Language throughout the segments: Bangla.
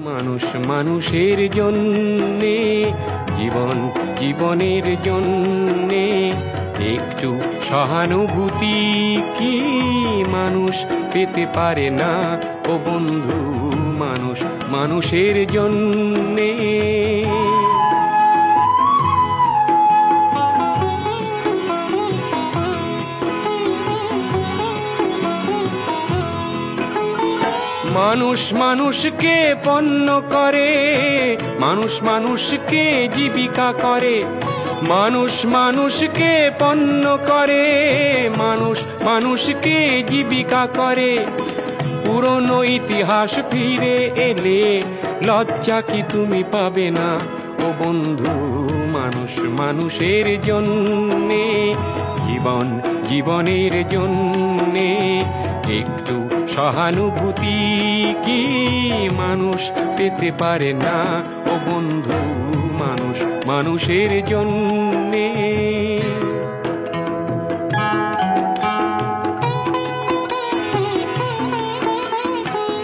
মানুষ মানুষের জন্যে, জীবন জীবনের জন্যে একটু সহানুভূতি কি মানুষ পেতে পারে না ও বন্ধু? মানুষ মানুষের জন্যে। মানুষ মানুষকে পণ্য করে, মানুষ মানুষকে জীবিকা করে, মানুষ মানুষকে পণ্য করে, মানুষ মানুষকে জীবিকা করে। পুরনো ইতিহাস ফিরে এলে লজ্জা কি তুমি পাবে না ও বন্ধু? মানুষ মানুষের জন্যে, জীবন জীবনের জন্যে একটু সহানুভূতি কি মানুষ পেতে পারে না ও বন্ধু? মানুষ মানুষের জন্যে।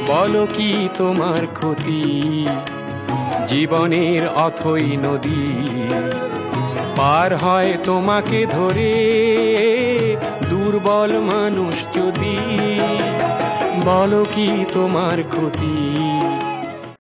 বলো কি তোমার ক্ষতি, জীবনের অথই নদী পার হয় তোমাকে ধরে দুর্বল মানুষ যদি। বলো কি তোমার ক্ষতি,